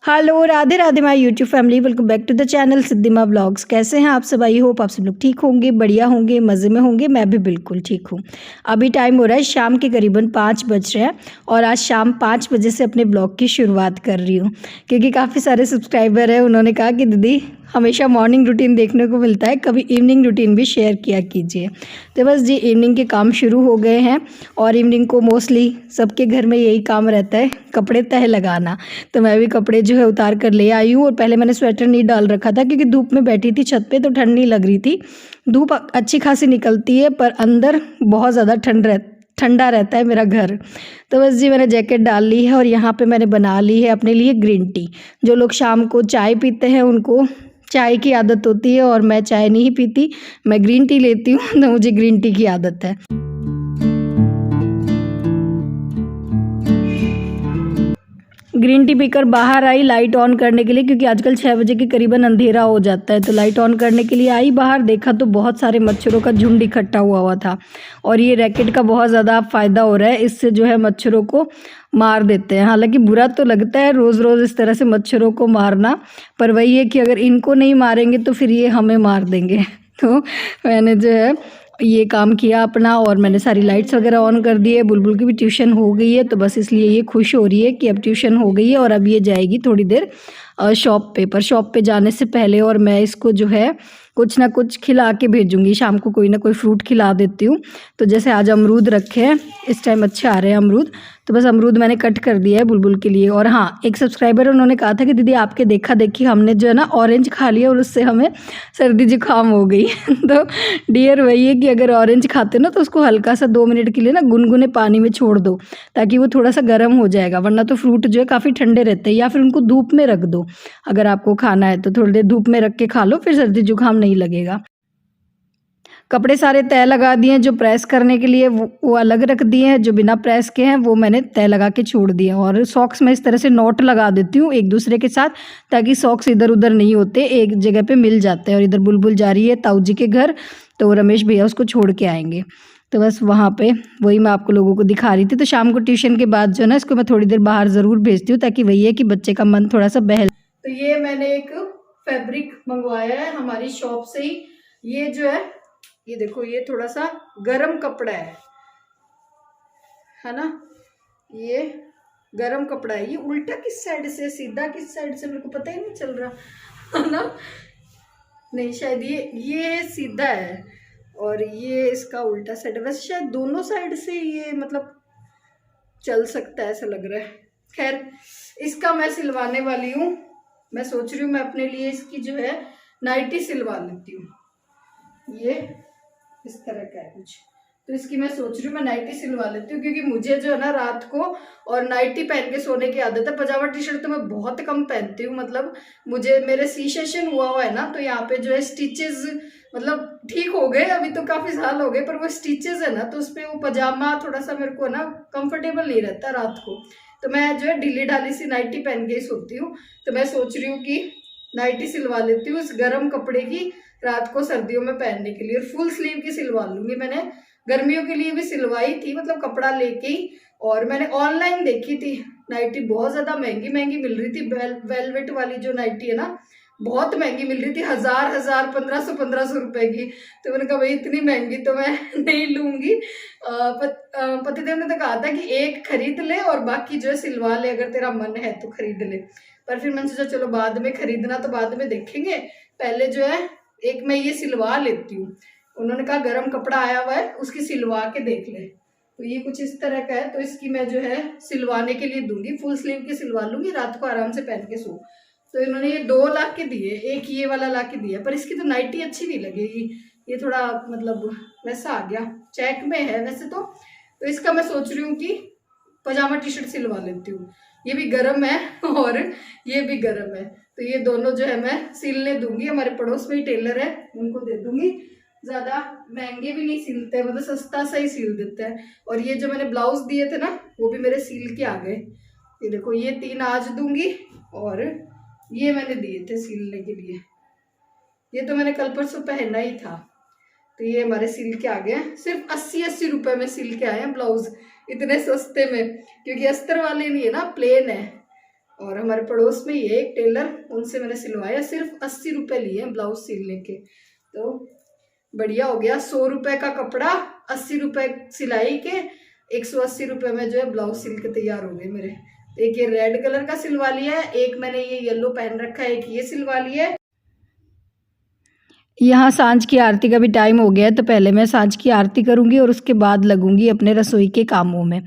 Hello Radhe Radhe my YouTube family, welcome back to the channel Siddhima vlogs. कैसे हैं आप सब? आई होप आप सब लोग ठीक होंगे, बढ़िया होंगे, मज़े में होंगे। मैं भी बिल्कुल ठीक हूँ। अभी टाइम हो रहा है शाम के करीबन 5 बज रहे हैं और आज शाम 5 बजे से अपने ब्लॉग की शुरुआत कर रही हूँ, क्योंकि काफ़ी सारे सब्सक्राइबर हैं। उन्होंने कहा कि दीदी हमेशा मॉर्निंग रूटीन देखने को मिलता है, कभी इवनिंग रूटीन भी शेयर किया कीजिए। तो बस जी, इवनिंग के काम शुरू हो गए हैं और इवनिंग को मोस्टली सबके घर में यही काम रहता है, कपड़े तह लगाना। तो मैं भी कपड़े जो है उतार कर ले आई हूँ और पहले मैंने स्वेटर नहीं डाल रखा था, क्योंकि धूप में बैठी थी छत पे तो ठंड नहीं लग रही थी। धूप अच्छी खासी निकलती है पर अंदर बहुत ज़्यादा ठंडा रहता है मेरा घर। तो बस जी, मैंने जैकेट डाल ली है और यहाँ पे मैंने बना ली है अपने लिए ग्रीन टी। जो लोग शाम को चाय पीते हैं उनको चाय की आदत होती है और मैं चाय नहीं पीती, मैं ग्रीन टी लेती हूँ तो मुझे ग्रीन टी की आदत है। ग्रीन टी पीकर बाहर आई लाइट ऑन करने के लिए, क्योंकि आजकल 6 बजे के करीबन अंधेरा हो जाता है। तो लाइट ऑन करने के लिए आई बाहर, देखा तो बहुत सारे मच्छरों का झुंड इकट्ठा हुआ था। और ये रैकेट का बहुत ज़्यादा फ़ायदा हो रहा है, इससे जो है मच्छरों को मार देते हैं। हालांकि बुरा तो लगता है रोज़ रोज़ इस तरह से मच्छरों को मारना, पर वही है कि अगर इनको नहीं मारेंगे तो फिर ये हमें मार देंगे। तो मैंने जो है ये काम किया अपना और मैंने सारी लाइट्स वगैरह ऑन कर दी है। बुलबुल की भी ट्यूशन हो गई है, तो बस इसलिए ये खुश हो रही है कि अब ट्यूशन हो गई है और अब ये जाएगी थोड़ी देर शॉप पे। पर शॉप पे जाने से पहले और मैं इसको जो है कुछ ना कुछ खिला के भेजूंगी, शाम को कोई ना कोई फ्रूट खिला देती हूँ। तो जैसे आज अमरूद रखे हैं, इस टाइम अच्छे आ रहे हैं अमरूद, तो बस अमरूद मैंने कट कर दिया है बुलबुल के लिए। और हाँ, एक सब्सक्राइबर उन्होंने कहा था कि दीदी आपके देखा देखी हमने जो है ना ऑरेंज खा लिया और उससे हमें सर्दी जुकाम हो गई। तो डियर वही है कि अगर ऑरेंज खाते ना तो उसको हल्का सा 2 मिनट के लिए ना गुनगुने पानी में छोड़ दो, ताकि वो थोड़ा सा गर्म हो जाएगा। वरना तो फ्रूट जो है काफ़ी ठंडे रहते हैं, या फिर उनको धूप में रख दो। अगर आपको खाना है तो थोड़ी देर धूप में रख के खा लो, फिर सर्दी जुकाम नहीं लगेगा। कपड़े सारे तय लगा दिए हैं, जो प्रेस करने के लिए वो अलग रख दिए हैं, जो बिना प्रेस के हैं वो मैंने तय लगा के छोड़ दिए हैं। और सॉक्स मैं इस तरह से नॉट लगा देती हूँ एक दूसरे के साथ, ताकि सॉक्स इधर उधर नहीं होते, एक जगह पे मिल जाते हैं। और इधर बुलबुल जा रही है ताऊ जी के घर, तो रमेश भैया उसको छोड़ के आएंगे। तो बस वहाँ पे वही मैं आपको लोगों को दिखा रही थी। तो शाम को ट्यूशन के बाद जो है ना, इसको मैं थोड़ी देर बाहर ज़रूर भेजती हूँ, ताकि वही है कि बच्चे का मन थोड़ा सा बहल। तो ये मैंने एक फैब्रिक मंगवाया है हमारी शॉप से ही। ये जो है, ये देखो, ये थोड़ा सा गरम कपड़ा है ना, ये गरम कपड़ा है। ये उल्टा किस साइड से सीधा किस साइड से मेरे को पता ही नहीं चल रहा है ना। नहीं, शायद ये सीधा है और ये इसका उल्टा साइड है। वैसे शायद दोनों साइड से ये मतलब चल सकता है, ऐसा लग रहा है। खैर, इसका मैं सिलवाने वाली हूँ। मैं सोच रही हूँ मैं अपने लिए इसकी जो है नाइटी सिलवा लेती हूँ। ये इस तरह का है कुछ, तो इसकी मैं सोच रही हूँ मैं नाइटी सिलवा लेती हूँ, क्योंकि मुझे जो है ना रात को और नाइटी पहन के सोने की आदत है। पजामा टी शर्ट तो मैं बहुत कम पहनती हूँ, मतलब मुझे मेरे सी सेशन हुआ है ना, तो यहाँ पे जो है स्टिचेस मतलब ठीक हो गए, अभी तो काफी साल हो गए, पर वो स्टिचेस है ना, तो उस पर वो पजामा थोड़ा सा मेरे को ना कंफर्टेबल नहीं रहता रात को। तो मैं जो है ढीली ढाली सी नाइटी पहन के ही सोती हूँ। तो मैं सोच रही हूँ कि नाइटी सिलवा लेती हूँ इस गर्म कपड़े की, रात को सर्दियों में पहनने के लिए। और फुल स्लीव की सिलवा लूंगी। मैंने गर्मियों के लिए भी सिलवाई थी, मतलब कपड़ा लेके ही। और मैंने ऑनलाइन देखी थी नाइटी, बहुत ज्यादा महंगी महंगी मिल रही थी। वेलवेट वाली जो नाइटी है ना, बहुत महंगी मिल रही थी, 1000 1500 रुपए की। तो मैंने कहा भाई इतनी महंगी तो मैं नहीं लूंगी। पतिदेव ने तो कहा था कि एक खरीद ले और बाकी जो है सिलवा ले, अगर तेरा मन है तो खरीद ले। पर फिर मैंने सोचा चलो बाद में खरीदना तो बाद में देखेंगे, पहले जो है एक मैं ये सिलवा लेती हूँ। उन्होंने कहा गरम कपड़ा आया हुआ है, उसकी सिलवा के देख ले। तो ये कुछ इस तरह का है, तो इसकी मैं जो है सिलवाने के लिए दूंगी, फुल स्लीव की सिलवा लूंगी, रात को आराम से पहन के सो। तो इन्होंने ये 2 ला के दिए, एक ये वाला ला के दिया, पर इसकी तो नाइटी अच्छी नहीं लगेगी, ये थोड़ा मतलब वैसा आ गया, चेक में है वैसे तो इसका मैं सोच रही हूँ कि पजामा टी शर्ट सिलवा लेती हूँ। ये भी गर्म है और ये भी गर्म है, तो ये दोनों जो है मैं सिलने दूंगी। हमारे पड़ोस में ही टेलर है, उनको दे दूंगी। ज्यादा महंगे भी नहीं सिलते, मतलब सस्ता सा ही सिल देते हैं। और ये जो मैंने ब्लाउज दिए थे ना, वो भी मेरे सिल के आ गए। ये देखो, ये 3 आज दूंगी और ये मैंने दिए थे सिलने के लिए, ये तो मैंने कल परसों पहना ही था। तो ये हमारे सिल के आ गए। सिर्फ 80-80 रुपए में सिल के आए हैं ब्लाउज, इतने सस्ते में, क्योंकि अस्तर वाले नहीं है ना, प्लेन है। और हमारे पड़ोस में ये एक टेलर, उनसे मैंने सिलवाया, सिर्फ 80 रुपये लिए ब्लाउज सिलने के। तो बढ़िया हो गया, 100 रुपये का कपड़ा 80 रुपये सिलाई के, 180 रुपये में जो है ब्लाउज सिल के तैयार हो गए मेरे। एक ये रेड कलर का सिलवा लिया है, एक मैंने ये येलो पहन रखा है, एक ये सिलवा लिया है। यहाँ सांझ की आरती का भी टाइम हो गया है, तो पहले मैं सांझ की आरती करूँगी और उसके बाद लगूंगी अपने रसोई के कामों में।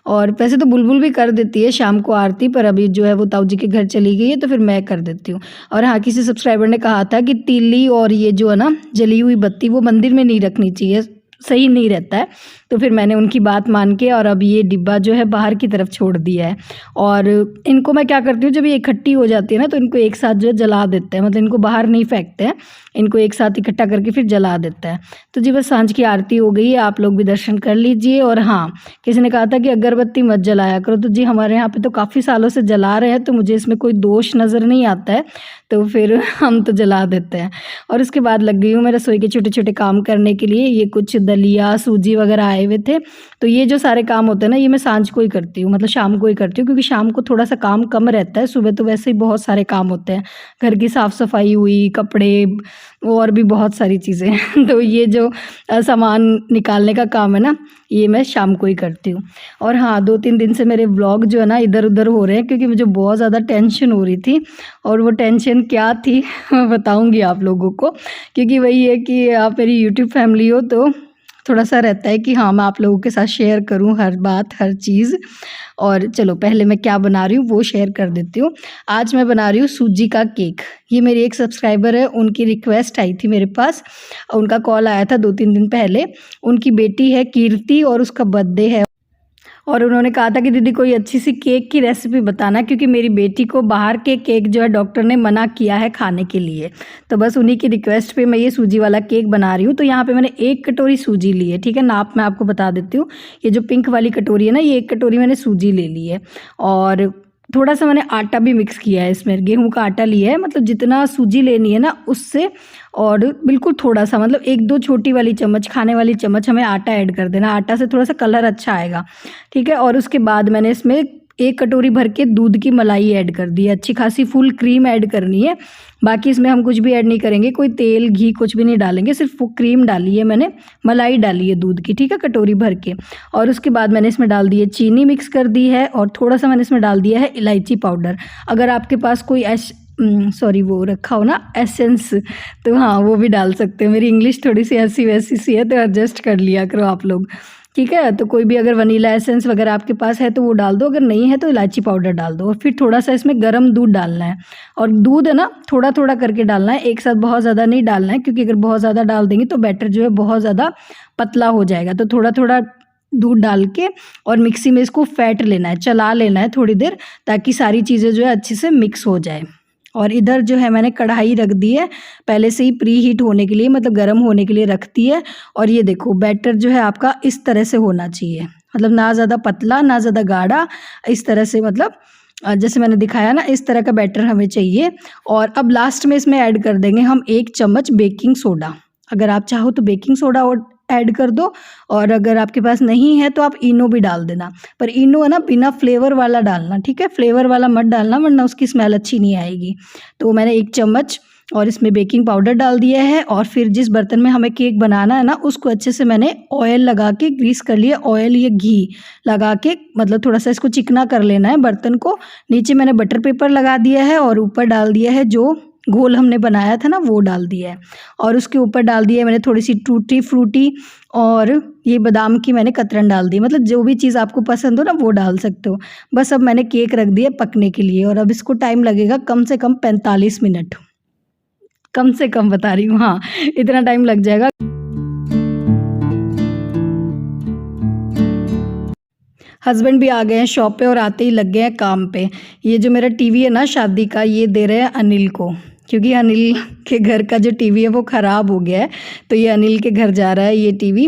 और वैसे तो बुलबुल भी कर देती है शाम को आरती, पर अभी जो है वो ताऊ जी के घर चली गई है, तो फिर मैं कर देती हूँ। और हाँ, किसी सब्सक्राइबर ने कहा था कि तीली और ये जो है ना जली हुई बत्ती वो मंदिर में नहीं रखनी चाहिए, सही नहीं रहता है। तो फिर मैंने उनकी बात मान के और अब ये डिब्बा जो है बाहर की तरफ छोड़ दिया है। और इनको मैं क्या करती हूँ, जब ये इकट्ठी हो जाती है ना, तो इनको एक साथ जो है जला देते हैं, मतलब इनको बाहर नहीं फेंकते हैं, इनको एक साथ इकट्ठा करके फिर जला देता है। तो जी बस सांझ की आरती हो गई है, आप लोग भी दर्शन कर लीजिए। और हाँ, किसी ने कहा था कि अगरबत्ती मत जलाया करो, तो जी हमारे यहाँ पे तो काफ़ी सालों से जला रहे हैं, तो मुझे इसमें कोई दोष नज़र नहीं आता है, तो फिर हम तो जला देते हैं। और उसके बाद लग गई हूँ मैं रसोई के छोटे छोटे काम करने के लिए। ये कुछ दलिया सूजी वगैरह आए हुए थे, तो ये जो सारे काम होते हैं ना, ये मैं सांझ को ही करती हूँ, मतलब शाम को ही करती हूँ, क्योंकि शाम को थोड़ा सा काम कम रहता है। सुबह तो वैसे ही बहुत सारे काम होते हैं, घर की साफ़ सफाई हुई, कपड़े और भी बहुत सारी चीज़ें तो ये जो सामान निकालने का काम है ना, ये मैं शाम को ही करती हूँ। और हाँ, 2-3 दिन से मेरे व्लॉग जो है ना इधर उधर हो रहे हैं, क्योंकि मुझे बहुत ज़्यादा टेंशन हो रही थी। और वो टेंशन क्या थी मैं बताऊँगी आप लोगों को, क्योंकि वही है कि आप मेरी यूट्यूब फैमिली हो, तो थोड़ा सा रहता है कि हाँ मैं आप लोगों के साथ शेयर करूँ हर बात हर चीज़। और चलो पहले मैं क्या बना रही हूँ वो शेयर कर देती हूँ। आज मैं बना रही हूँ सूजी का केक। ये मेरी एक सब्सक्राइबर है, उनकी रिक्वेस्ट आई थी मेरे पास, उनका कॉल आया था 2-3 दिन पहले। उनकी बेटी है कीर्ति और उसका बर्थडे है, और उन्होंने कहा था कि दीदी कोई अच्छी सी केक की रेसिपी बताना, क्योंकि मेरी बेटी को बाहर के केक जो है डॉक्टर ने मना किया है खाने के लिए। तो बस उन्हीं की रिक्वेस्ट पे मैं ये सूजी वाला केक बना रही हूँ। तो यहाँ पे मैंने 1 कटोरी सूजी ली है, ठीक है, नाप मैं आपको बता देती हूँ। ये जो पिंक वाली कटोरी है ना, ये 1 कटोरी मैंने सूजी ले ली है। और थोड़ा सा मैंने आटा भी मिक्स किया है इसमें, गेहूं का आटा लिया है, मतलब जितना सूजी लेनी है ना उससे और बिल्कुल थोड़ा सा, मतलब 1-2 छोटी वाली चम्मच, खाने वाली चम्मच हमें आटा ऐड कर देना। आटा से थोड़ा सा कलर अच्छा आएगा, ठीक है। और उसके बाद मैंने इसमें 1 कटोरी भर के दूध की मलाई ऐड कर दी है, अच्छी खासी फुल क्रीम ऐड करनी है। बाकी इसमें हम कुछ भी ऐड नहीं करेंगे, कोई तेल घी कुछ भी नहीं डालेंगे, सिर्फ वो क्रीम डाली है मैंने, मलाई डाली है दूध की, ठीक है, कटोरी भर के। और उसके बाद मैंने इसमें डाल दी है चीनी, मिक्स कर दी है, और थोड़ा सा मैंने इसमें डाल दिया है इलायची पाउडर। अगर आपके पास कोई सॉरी वो रखा हो ना एसेंस, तो हाँ वो भी डाल सकते हो। मेरी इंग्लिश थोड़ी सी ऐसी वैसी सी है, तो एडजस्ट कर लिया करो आप लोग, ठीक है। तो कोई भी अगर वनीला एसेंस वगैरह आपके पास है तो वो डाल दो, अगर नहीं है तो इलायची पाउडर डाल दो। और फिर थोड़ा सा इसमें गर्म दूध डालना है, और दूध है ना थोड़ा थोड़ा करके डालना है, एक साथ बहुत ज़्यादा नहीं डालना है, क्योंकि अगर बहुत ज़्यादा डाल देंगे तो बैटर जो है बहुत ज़्यादा पतला हो जाएगा। तो थोड़ा थोड़ा दूध डाल के और मिक्सी में इसको फेंट लेना है, चला लेना है थोड़ी देर, ताकि सारी चीज़ें जो है अच्छे से मिक्स हो जाए। और इधर जो है मैंने कढ़ाई रख दी है पहले से ही प्री हीट होने के लिए, मतलब गर्म होने के लिए रखती है। और ये देखो बैटर जो है आपका इस तरह से होना चाहिए, मतलब ना ज़्यादा पतला ना ज़्यादा गाढ़ा, इस तरह से, मतलब जैसे मैंने दिखाया ना इस तरह का बैटर हमें चाहिए। और अब लास्ट में इसमें ऐड कर देंगे हम 1 चम्मच बेकिंग सोडा। अगर आप चाहो तो बेकिंग सोडा और ऐड कर दो, और अगर आपके पास नहीं है तो आप इनो भी डाल देना, पर इनो है ना बिना फ्लेवर वाला डालना, ठीक है, फ्लेवर वाला मत डालना वरना उसकी स्मेल अच्छी नहीं आएगी। तो मैंने 1 चम्मच और इसमें बेकिंग पाउडर डाल दिया है। और फिर जिस बर्तन में हमें केक बनाना है ना उसको अच्छे से मैंने ऑयल लगा के ग्रीस कर लिया, ऑयल या घी लगा के, मतलब थोड़ा सा इसको चिकना कर लेना है बर्तन को। नीचे मैंने बटर पेपर लगा दिया है और ऊपर डाल दिया है जो घोल हमने बनाया था ना वो डाल दिया है। और उसके ऊपर डाल दिया है मैंने थोड़ी सी टूटी फ्रूटी, और ये बादाम की मैंने कतरन डाल दी, मतलब जो भी चीज़ आपको पसंद हो ना वो डाल सकते हो। बस अब मैंने केक रख दिया पकने के लिए, और अब इसको टाइम लगेगा कम से कम 45 मिनट, कम से कम बता रही हूँ, हाँ इतना टाइम लग जाएगा। हस्बैंड भी आ गए हैं शॉप पे और आते ही लग गए हैं काम पे। ये जो मेरा टीवी है ना शादी का, ये दे रहे हैं अनिल को, क्योंकि अनिल के घर का जो टीवी है वो ख़राब हो गया है, तो ये अनिल के घर जा रहा है ये टीवी।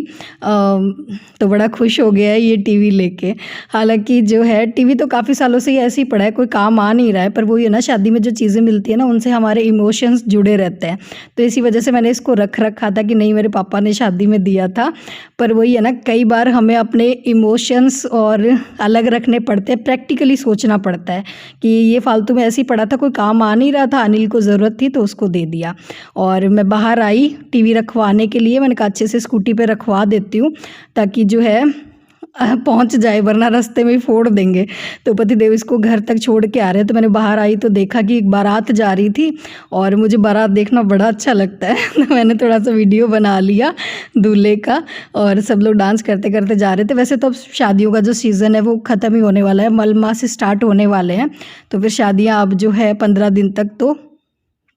तो बड़ा खुश हो गया है ये टीवी लेके। हालांकि जो है टीवी तो काफ़ी सालों से ही ऐसे ही पड़ा है, कोई काम आ नहीं रहा है, पर वो ये ना शादी में जो चीज़ें मिलती है ना उनसे हमारे इमोशंस जुड़े रहते हैं, तो इसी वजह से मैंने इसको रख रखा था कि नहीं मेरे पापा ने शादी में दिया था। पर वही है ना, कई बार हमें अपने इमोशंस और अलग रखने पड़ते हैं, प्रैक्टिकली सोचना पड़ता है कि ये फालतू में ऐसे ही पड़ा था, कोई काम आ नहीं रहा था, अनिल को ज़रूरत थी तो उसको दे दिया। और मैं बाहर आई टीवी रखवाने के लिए, मैंने कहा अच्छे से स्कूटी पे रखवा देती हूँ ताकि जो है पहुंच जाए, वरना रास्ते में ही फोड़ देंगे। तो पतिदेव इसको घर तक छोड़ के आ रहे हैं, तो मैंने बाहर आई तो देखा कि एक बारात जा रही थी और मुझे बारात देखना बड़ा अच्छा लगता है तो मैंने थोड़ा सा वीडियो बना लिया दूल्हे का, और सब लोग डांस करते करते जा रहे थे। वैसे तो अब शादियों का जो सीज़न है वो ख़त्म ही होने वाला है, मलमाह से स्टार्ट होने वाले हैं, तो फिर शादियाँ अब जो है 15 दिन तक, तो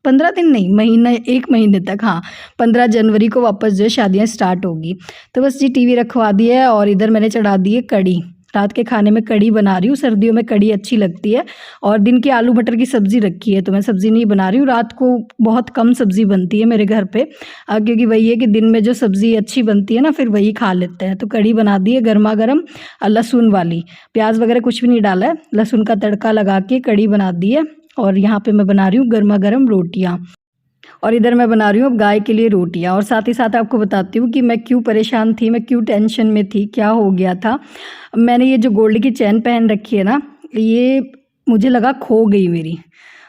15 दिन नहीं, महीना, 1 महीने तक, हाँ 15 जनवरी को वापस जो है शादियाँ स्टार्ट होगी। तो बस जी टीवी रखवा दी है और इधर मैंने चढ़ा दी है कढ़ी। रात के खाने में कढ़ी बना रही हूँ, सर्दियों में कढ़ी अच्छी लगती है। और दिन की आलू मटर की सब्ज़ी रखी है, तो मैं सब्ज़ी नहीं बना रही हूँ। रात को बहुत कम सब्ज़ी बनती है मेरे घर पे, क्योंकि वही है कि दिन में जो सब्ज़ी अच्छी बनती है ना फिर वही खा लेते हैं। तो कढ़ी बना दी है गर्मा गर्म, लहसुन वाली, प्याज वगैरह कुछ भी नहीं डाला है, लहसुन का तड़का लगा के कढ़ी बना दी है। और यहाँ पे मैं बना रही हूँ गर्मा गर्म रोटियाँ, और इधर मैं बना रही हूँ अब गाय के लिए रोटियाँ। और साथ ही साथ आपको बताती हूँ कि मैं क्यों परेशान थी, मैं क्यों टेंशन में थी, क्या हो गया था। मैंने ये जो गोल्ड की चैन पहन रखी है ना, ये मुझे लगा खो गई मेरी।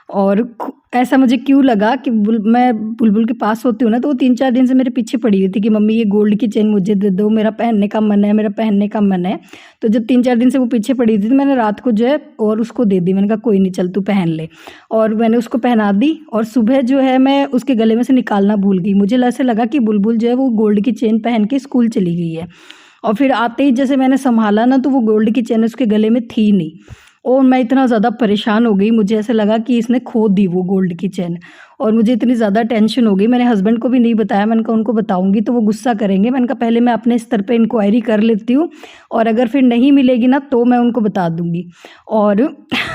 और ऐसा मुझे क्यों लगा कि मैं बुलबुल के पास होती हूँ ना, तो वो 3-4 दिन से मेरे पीछे पड़ी हुई थी कि मम्मी ये गोल्ड की चेन मुझे दे दो, मेरा पहनने का मन है, मेरा पहनने का मन है। तो जब 3-4 दिन से वो पीछे पड़ी थी तो मैंने रात को जो है और उसको दे दी। मैंने कहा कोई नहीं, चल तू पहन ले, और मैंने उसको पहना दी। और सुबह जो है मैं उसके गले में से निकालना भूल गई। मुझे ऐसे लगा कि बुलबुल जो है वो गोल्ड की चेन पहन के स्कूल चली गई है, और फिर आते ही जैसे मैंने संभाला ना तो वो गोल्ड की चेन उसके गले में थी नहीं। और मैं इतना ज़्यादा परेशान हो गई, मुझे ऐसा लगा कि इसने खो दी वो गोल्ड की चेन, और मुझे इतनी ज़्यादा टेंशन हो गई। मैंने हस्बैंड को भी नहीं बताया, मैंने कहा उनको बताऊंगी तो वो गुस्सा करेंगे। मैंने कहा पहले मैं अपने स्तर पे इंक्वायरी कर लेती हूँ, और अगर फिर नहीं मिलेगी ना तो मैं उनको बता दूंगी। और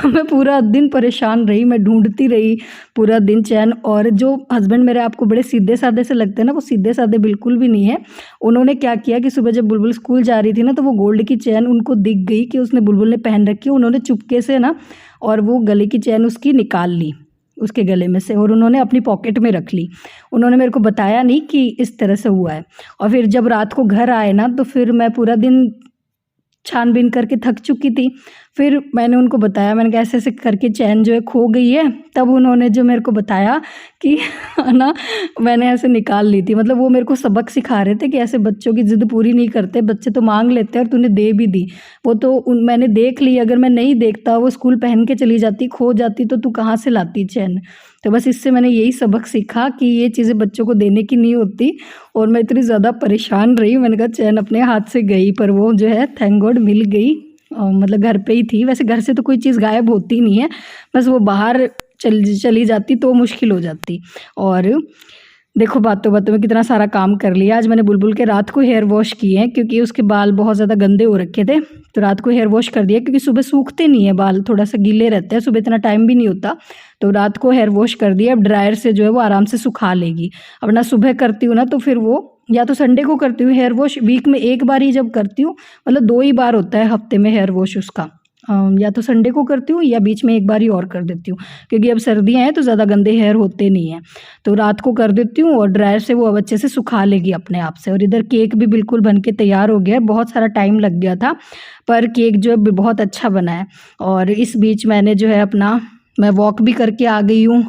मैं पूरा दिन परेशान रही, मैं ढूंढती रही पूरा दिन चैन। और जो हस्बैंड मेरे आपको बड़े सीधे साधे से लगते हैं ना, वो सीधे साधे बिल्कुल भी नहीं है। उन्होंने क्या किया कि सुबह जब बुलबुल स्कूल जा रही थी ना, तो वो गोल्ड की चैन उनको दिख गई कि उसने बुलबुल ने पहन रखी है। उन्होंने चुपके से ना और वो गले की चैन उसकी निकाल ली उसके गले में से, और उन्होंने अपनी पॉकेट में रख ली। उन्होंने मेरे को बताया नहीं कि इस तरह से हुआ है। और फिर जब रात को घर आए ना, तो फिर मैं पूरा दिन छानबीन करके थक चुकी थी। फिर मैंने उनको बताया, मैंने कहा ऐसे ऐसे करके चैन जो है खो गई है। तब उन्होंने जो मेरे को बताया कि ना मैंने ऐसे निकाल ली थी। मतलब वो मेरे को सबक सिखा रहे थे कि ऐसे बच्चों की ज़िद पूरी नहीं करते, बच्चे तो मांग लेते हैं और तूने दे भी दी। वो तो मैंने देख ली, अगर मैं नहीं देखता, वो स्कूल पहन के चली जाती, खो जाती, तो तू कहाँ से लाती चैन। तो बस इससे मैंने यही सबक सीखा कि ये चीज़ें बच्चों को देने की नहीं होती। और मैं इतनी ज़्यादा परेशान रही, मैंने कहा चैन अपने हाथ से गई, पर वो जो है थैंक गॉड मिल गई। मतलब घर पे ही थी। वैसे घर से तो कोई चीज़ गायब होती नहीं है, बस वो बाहर चली जाती तो मुश्किल हो जाती। और देखो बातों बातों में कितना सारा काम कर लिया। आज मैंने बुलबुल के रात को हेयर वॉश किए हैं, क्योंकि उसके बाल बहुत ज़्यादा गंदे हो रखे थे, तो रात को हेयर वॉश कर दिया। क्योंकि सुबह सूखते नहीं है बाल, थोड़ा सा गीले रहते हैं, सुबह इतना टाइम भी नहीं होता, तो रात को हेयर वॉश कर दिया। अब ड्रायर से जो है वो आराम से सुखा लेगी। अब ना सुबह करती हूँ ना, तो फिर वो या तो संडे को करती हूँ हेयर वॉश, वीक में एक बार ही जब करती हूँ, मतलब 2 ही बार होता है हफ्ते में हेयर वॉश उसका। या तो संडे को करती हूँ या बीच में एक बार ही और कर देती हूँ, क्योंकि अब सर्दियाँ हैं तो ज़्यादा गंदे हेयर होते नहीं हैं। तो रात को कर देती हूँ और ड्रायर से वो अब अच्छे से सुखा लेगी अपने आप से। और इधर केक भी बिल्कुल बन के तैयार हो गया है। बहुत सारा टाइम लग गया था, पर केक जो है बहुत अच्छा बना है। और इस बीच मैंने जो है अपना मैं वॉक भी करके आ गई हूँ।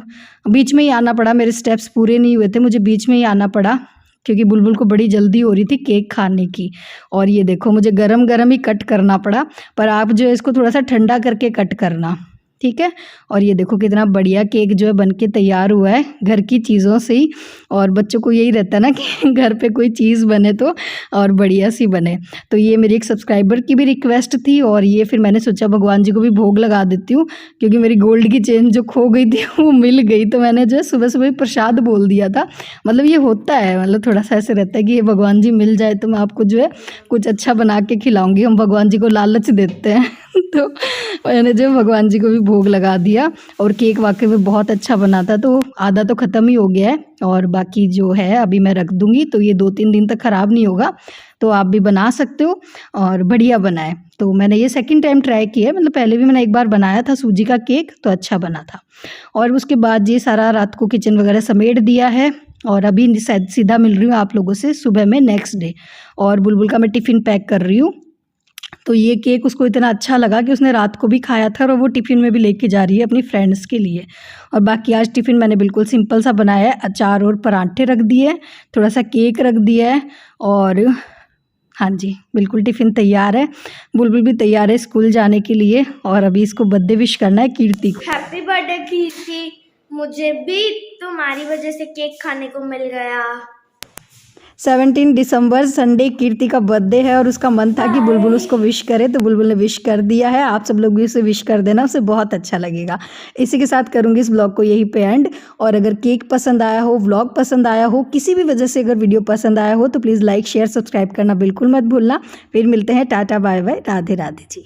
बीच में ही आना पड़ा, मेरे स्टेप्स पूरे नहीं हुए थे, मुझे बीच में ही आना पड़ा, क्योंकि बुलबुल को बड़ी जल्दी हो रही थी केक खाने की। और ये देखो मुझे गरम गरम ही कट करना पड़ा, पर आप जो है इसको थोड़ा सा ठंडा करके कट करना, ठीक है। और ये देखो कितना बढ़िया केक जो है बनके तैयार हुआ है घर की चीज़ों से ही। और बच्चों को यही रहता है ना कि घर पे कोई चीज़ बने तो और बढ़िया सी बने। तो ये मेरी एक सब्सक्राइबर की भी रिक्वेस्ट थी, और ये फिर मैंने सोचा भगवान जी को भी भोग लगा देती हूँ, क्योंकि मेरी गोल्ड की चेन जो खो गई थी वो मिल गई। तो मैंने जो है सुबह सुबह प्रसाद बोल दिया था। मतलब ये होता है, मतलब थोड़ा सा ऐसे रहता है कि ये भगवान जी मिल जाए तो मैं आपको जो है कुछ अच्छा बना के खिलाऊँगी। हम भगवान जी को लालच देते हैं तो मैंने जो भगवान जी को भी भोग लगा दिया। और केक वाकई में बहुत अच्छा बना था, तो आधा तो ख़त्म ही हो गया है और बाकी जो है अभी मैं रख दूँगी, तो ये 2-3 दिन तक ख़राब नहीं होगा। तो आप भी बना सकते हो और बढ़िया बना है। तो मैंने ये सेकंड टाइम ट्राई किया है, मतलब पहले भी मैंने एक बार बनाया था सूजी का केक, तो अच्छा बना था। और उसके बाद ये सारा रात को किचन वगैरह समेट दिया है और अभी सीधा मिल रही हूँ आप लोगों से सुबह में नेक्स्ट डे। और बुलबुल का मैं टिफ़िन पैक कर रही हूँ। तो ये केक उसको इतना अच्छा लगा कि उसने रात को भी खाया था और वो टिफ़िन में भी लेके जा रही है अपनी फ्रेंड्स के लिए। और बाकी आज टिफ़िन मैंने बिल्कुल सिंपल सा बनाया है, अचार और पराठे रख दिए, थोड़ा सा केक रख दिया है और हाँ जी, बिल्कुल टिफ़िन तैयार है। बुलबुल भी तैयार है स्कूल जाने के लिए और अभी इसको बर्थडे विश करना है कीर्ति को। हैप्पी बर्थडे कीर्ति, मुझे भी तुम्हारी वजह से केक खाने को मिल गया। 17 दिसंबर संडे कीर्ति का बर्थडे है और उसका मन था कि बुलबुल उसको विश करे, तो बुलबुल ने विश कर दिया है। आप सब लोग भी उसे विश कर देना, उसे बहुत अच्छा लगेगा। इसी के साथ करूँगी इस ब्लॉग को यहीं पे एंड। और अगर केक पसंद आया हो, व्लॉग पसंद आया हो, किसी भी वजह से अगर वीडियो पसंद आया हो तो प्लीज़ लाइक शेयर सब्सक्राइब करना बिल्कुल मत भूलना। फिर मिलते हैं, tata bye bye, Radhe Radhe जी।